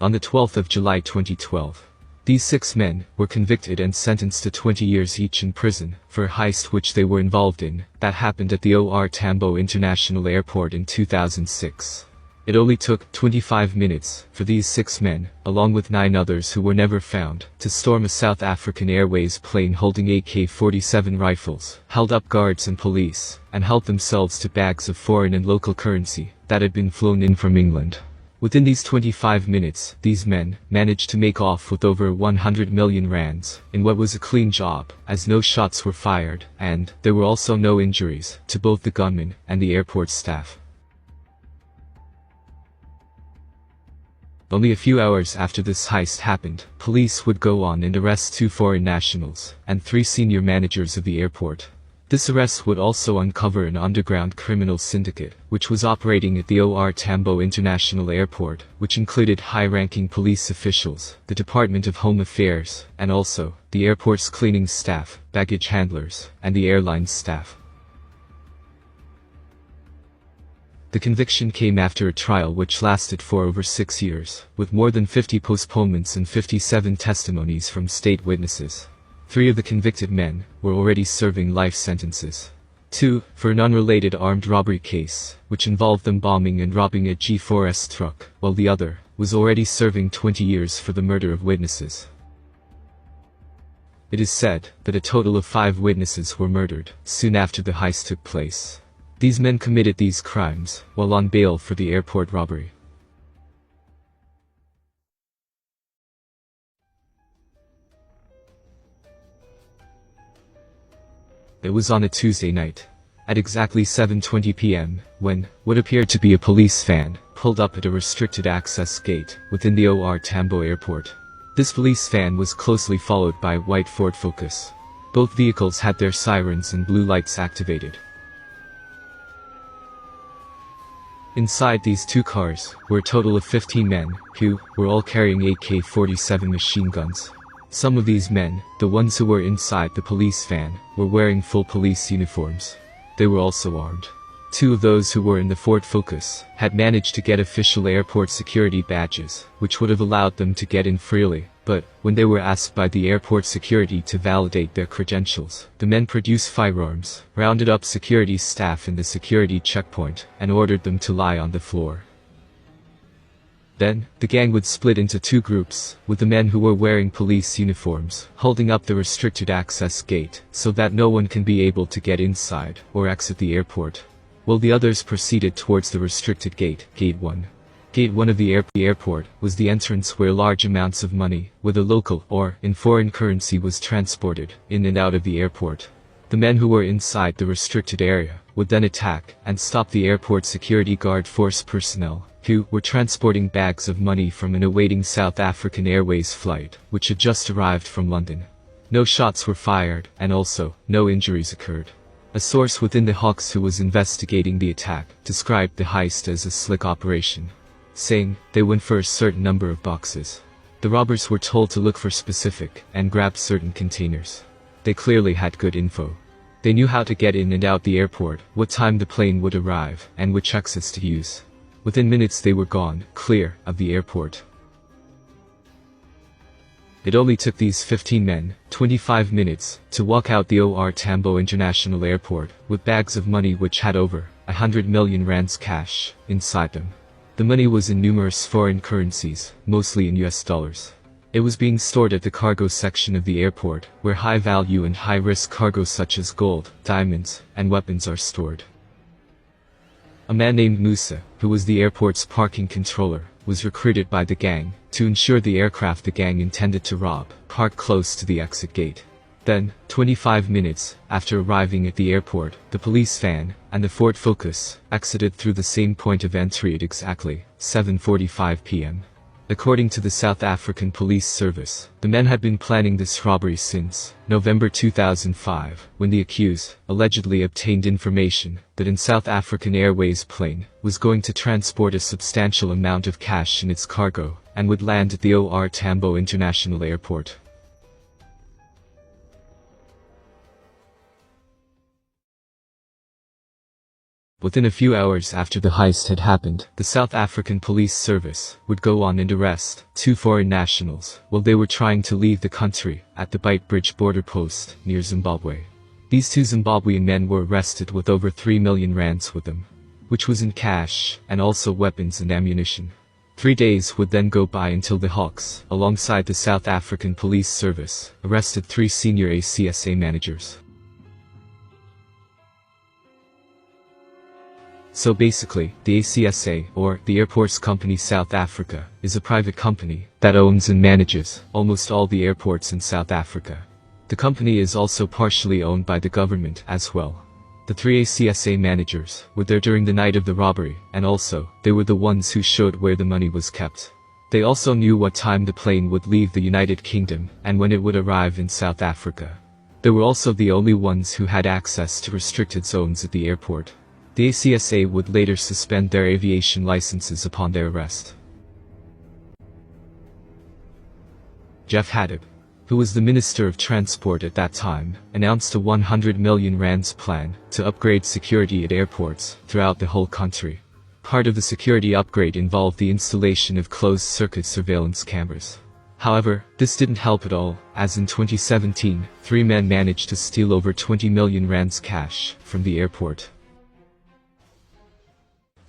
On the 12th of July 2012, these 6 men were convicted and sentenced to 20 years each in prison for a heist which they were involved in that happened at the Tambo International Airport in 2006. It only took 25 minutes for these 6 men, along with 9 others who were never found, to storm a South African Airways plane holding AK-47 rifles, held up guards and police, and helped themselves to bags of foreign and local currency that had been flown in from England. Within these 25 minutes, these men managed to make off with over 100 million rands, in what was a clean job, as no shots were fired, and there were also no injuries to both the gunmen and the airport staff. Only a few hours after this heist happened, police would go on and arrest 2 foreign nationals and 3 senior managers of the airport. This arrest would also uncover an underground criminal syndicate, which was operating at the Tambo International Airport, which included high-ranking police officials, the Department of Home Affairs, and also the airport's cleaning staff, baggage handlers, and the airline's staff. The conviction came after a trial which lasted for over 6 years, with more than 50 postponements and 57 testimonies from state witnesses. 3 of the convicted men were already serving life sentences. 2, for an unrelated armed robbery case, which involved them bombing and robbing a G4S truck, while the other was already serving 20 years for the murder of witnesses. It is said that a total of 5 witnesses were murdered soon after the heist took place. These men committed these crimes while on bail for the airport robbery. It was on a Tuesday night, at exactly 7:20 p.m., when what appeared to be a police van pulled up at a restricted access gate within the Tambo Airport. This police van was closely followed by a white Ford Focus. Both vehicles had their sirens and blue lights activated. Inside these 2 cars were a total of 15 men, who were all carrying AK-47 machine guns. Some of these men, the ones who were inside the police van, were wearing full police uniforms. They were also armed. 2 of those who were in the Ford Focus had managed to get official airport security badges, which would have allowed them to get in freely, but when they were asked by the airport security to validate their credentials, the men produced firearms, rounded up security staff in the security checkpoint, and ordered them to lie on the floor. Then, the gang would split into 2 groups, with the men who were wearing police uniforms holding up the restricted access gate so that no one can be able to get inside or exit the airport, while the others proceeded towards the restricted gate, Gate 1. Gate 1 of the airport was the entrance where large amounts of money, whether local or in foreign currency, was transported in and out of the airport. The men who were inside the restricted area would then attack and stop the airport security guard force personnel, who were transporting bags of money from an awaiting South African Airways flight, which had just arrived from London. No shots were fired, and also, no injuries occurred. A source within the Hawks who was investigating the attack described the heist as a slick operation, saying they went for a certain number of boxes. The robbers were told to look for specific and grab certain containers. They clearly had good info. They knew how to get in and out the airport, what time the plane would arrive, and which exits to use. Within minutes they were gone, clear of the airport. It only took these 15 men 25 minutes to walk out the Tambo International Airport with bags of money which had over 100 million rands cash inside them. The money was in numerous foreign currencies, mostly in US dollars. It was being stored at the cargo section of the airport, where high-value and high-risk cargo such as gold, diamonds, and weapons are stored. A man named Musa, who was the airport's parking controller, was recruited by the gang to ensure the aircraft the gang intended to rob parked close to the exit gate. Then, 25 minutes after arriving at the airport, the police van and the Ford Focus exited through the same point of entry at exactly 7:45 p.m. According to the South African Police Service, the men had been planning this robbery since November 2005, when the accused allegedly obtained information that an South African Airways plane was going to transport a substantial amount of cash in its cargo and would land at the Tambo International Airport. Within a few hours after the heist had happened, the South African Police Service would go on and arrest 2 foreign nationals while they were trying to leave the country at the Beitbridge border post near Zimbabwe. These 2 Zimbabwean men were arrested with over 3 million rands with them, which was in cash and also weapons and ammunition. 3 days would then go by until the Hawks, alongside the South African Police Service, arrested 3 senior ACSA managers. So basically, the ACSA, or the Airports Company South Africa, is a private company that owns and manages almost all the airports in South Africa. The company is also partially owned by the government as well. The 3 ACSA managers were there during the night of the robbery, and also, they were the ones who showed where the money was kept. They also knew what time the plane would leave the United Kingdom and when it would arrive in South Africa. They were also the only ones who had access to restricted zones at the airport. The ACSA would later suspend their aviation licenses upon their arrest. Jeff Hadib, who was the Minister of Transport at that time, announced a 100 million rands plan to upgrade security at airports throughout the whole country. Part of the security upgrade involved the installation of closed-circuit surveillance cameras. However, this didn't help at all, as in 2017, 3 men managed to steal over 20 million rands cash from the airport.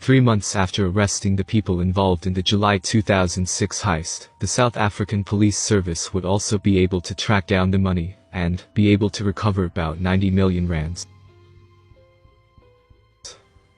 3 months after arresting the people involved in the July 2006 heist, the South African Police Service would also be able to track down the money and be able to recover about 90 million rands.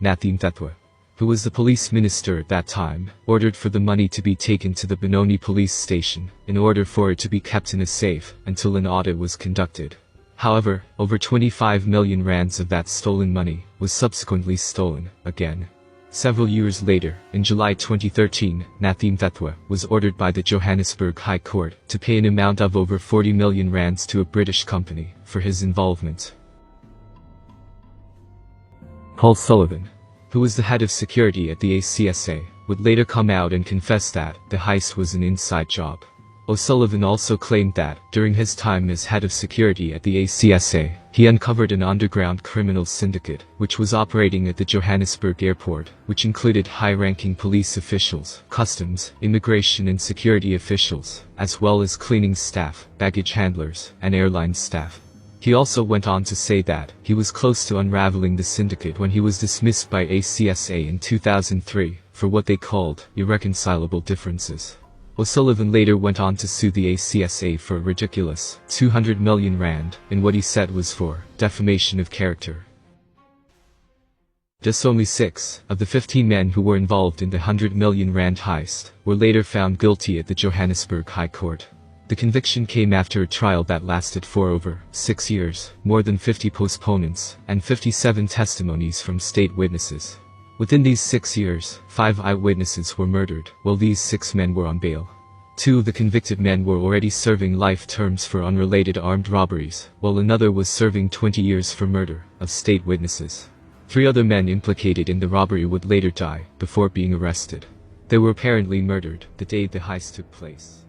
Nathi Mthethwa, who was the police minister at that time, ordered for the money to be taken to the Benoni police station in order for it to be kept in a safe until an audit was conducted. However, over 25 million rands of that stolen money was subsequently stolen again. Several years later, in July 2013, Nathi Mthethwa was ordered by the Johannesburg High Court to pay an amount of over 40 million rands to a British company for his involvement. Paul Sullivan, who was the head of security at the ACSA, would later come out and confess that the heist was an inside job. O'Sullivan also claimed that, during his time as head of security at the ACSA, he uncovered an underground criminal syndicate, which was operating at the Johannesburg airport, which included high-ranking police officials, customs, immigration and security officials, as well as cleaning staff, baggage handlers, and airline staff. He also went on to say that he was close to unraveling the syndicate when he was dismissed by ACSA in 2003 for what they called irreconcilable differences. O'Sullivan later went on to sue the ACSA for a ridiculous 200 million rand in what he said was for defamation of character. Just only 6 of the 15 men who were involved in the 100 million rand heist were later found guilty at the Johannesburg High Court. The conviction came after a trial that lasted for over 6 years, more than 50 postponements, and 57 testimonies from state witnesses. Within these 6 years, 5 eyewitnesses were murdered, while these 6 men were on bail. 2 of the convicted men were already serving life terms for unrelated armed robberies, while another was serving 20 years for murder of state witnesses. 3 other men implicated in the robbery would later die before being arrested. They were apparently murdered the day the heist took place.